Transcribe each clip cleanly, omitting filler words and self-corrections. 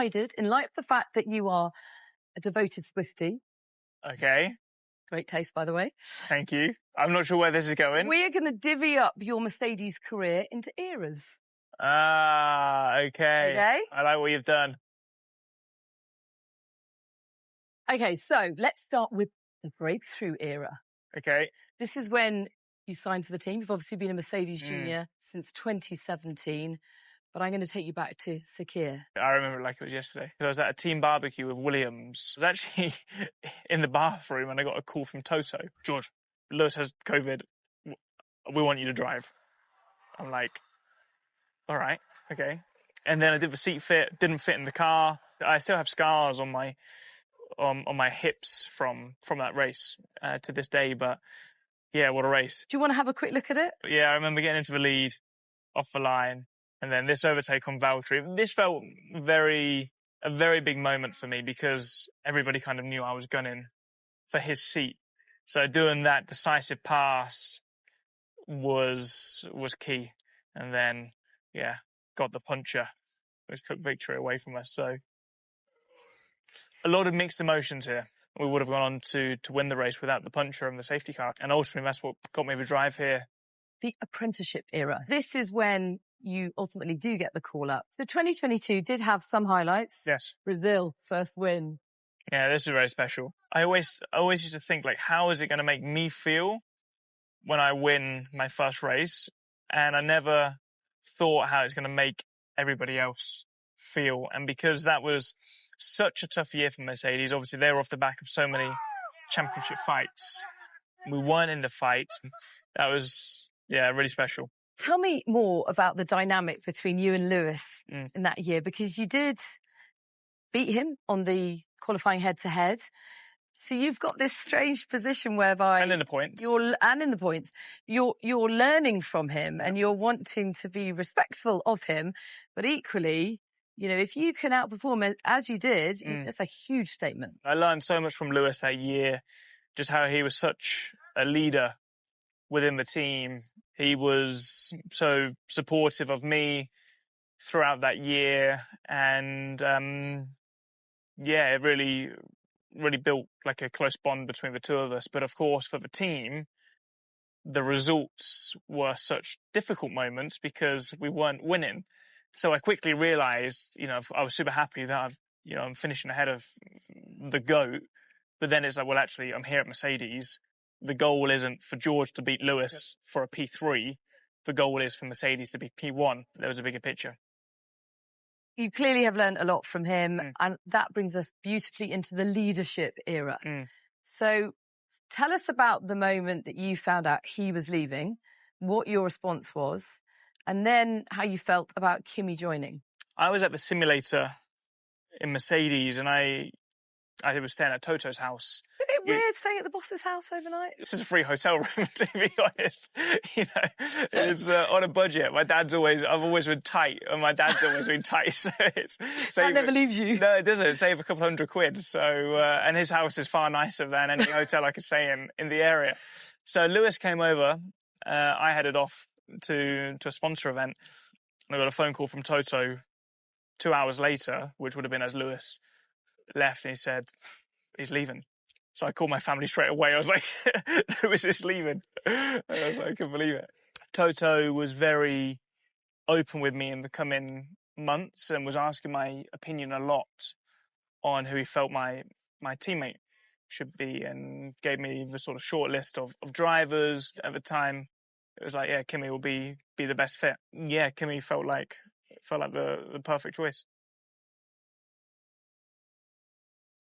decided, in light of the fact that you are a devoted Swiftie, Okay. great taste, by the way. Thank you. I'm not sure where this is going. We're going to divvy up your Mercedes career into eras. Ah, okay. Okay? I like what you've done. Okay, so let's start with the breakthrough era. Okay. This is when you signed for the team. You've obviously been a Mercedes junior since 2017, but I'm going to take you back to Sakir. I remember it like it was yesterday. I was at a team barbecue with Williams. I was actually in the bathroom and I got a call from Toto. George, Lewis has COVID. We want you to drive. I'm like, all right, okay. And then I did the seat fit, didn't fit in the car. I still have scars on my hips from that race to this day. But yeah, what a race. Do you want to have a quick look at it? Yeah, I remember getting into the lead off the line. And then this overtake on Valtteri. This felt a very big moment for me because everybody kind of knew I was gunning for his seat. So doing that decisive pass was key. And then, yeah, got the puncher, which took victory away from us. So a lot of mixed emotions here. We would have gone on to win the race without the puncher and the safety car. And ultimately, that's what got me the drive here. The apprenticeship era. This is when you ultimately do get the call up. So 2022 did have some highlights. Yes. Brazil, first win. Yeah, this was very special. I always used to think, like, how is it going to make me feel when I win my first race? And I never thought how it's going to make everybody else feel. And because that was such a tough year for Mercedes, obviously they were off the back of so many championship fights. We weren't in the fight. That was, yeah, really special. Tell me more about the dynamic between you and Lewis in that year, because you did beat him on the qualifying head-to-head. So you've got this strange position whereby... And in the points. You're learning from him and you're wanting to be respectful of him. But equally, you know, if you can outperform it, as you did, that's a huge statement. I learned so much from Lewis that year, just how he was such a leader within the team. He was so supportive of me throughout that year. And, yeah, it really built like a close bond between the two of us. But of course, for the team, the results were such difficult moments because we weren't winning. So I quickly realized, you know, I was super happy that I'm finishing ahead of the GOAT. But then it's like, well, actually, I'm here at Mercedes. The goal isn't for George to beat Lewis for a P3. The goal is for Mercedes to be P1. There was a bigger picture. You clearly have learned a lot from him, and that brings us beautifully into the leadership era. So tell us about the moment that you found out he was leaving, what your response was, and then how you felt about Kimi joining. I was at the simulator in Mercedes, and I was staying at Toto's house. Isn't it weird staying at the boss's house overnight? This is a free hotel room, to be honest. You know, it's on a budget. I've always been tight, and my dad's always been tight. So that never leaves you. No, it doesn't. Save a couple £100. So, and his house is far nicer than any hotel I could stay in the area. So Lewis came over. I headed off to a sponsor event, and I got a phone call from Toto 2 hours later, which would have been as Lewis left, and he said, he's leaving. So I called my family straight away. I was like, Lewis is leaving. And I was like, I couldn't believe it. Toto was very open with me in the coming months and was asking my opinion a lot on who he felt my teammate should be, and gave me the sort of short list of drivers at the time. It was like, yeah, Kimi will be the best fit. Yeah, Kimi felt like the perfect choice.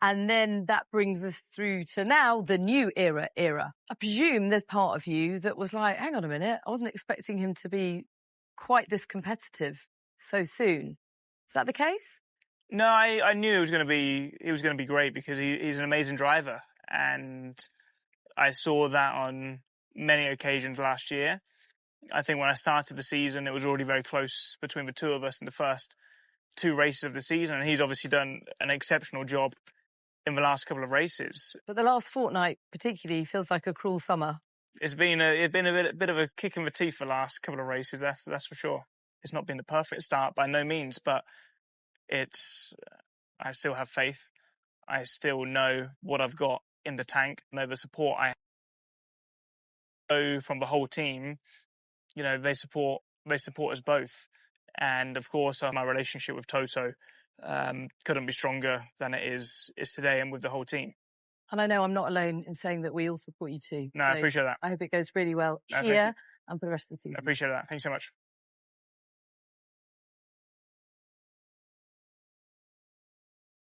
And then that brings us through to now, the new era. I presume there's part of you that was like, hang on a minute, I wasn't expecting him to be quite this competitive so soon. Is that the case? No, I knew he was going to be great because he's an amazing driver. And I saw that on many occasions last year. I think when I started the season, it was already very close between the two of us in the first two races of the season. And he's obviously done an exceptional job in the last couple of races. But the last fortnight particularly feels like a cruel summer. It's been a bit of a kick in the teeth the last couple of races, that's for sure. It's not been the perfect start by no means, but it's I still have faith. I still know what I've got in the tank. Know the support I know from the whole team. You know, they support us both. And of course, my relationship with Toto couldn't be stronger than it is today, and with the whole team. And I know I'm not alone in saying that we all support you too. No, So I appreciate that. I hope it goes really well here and for the rest of the season. I appreciate that. Thank you so much.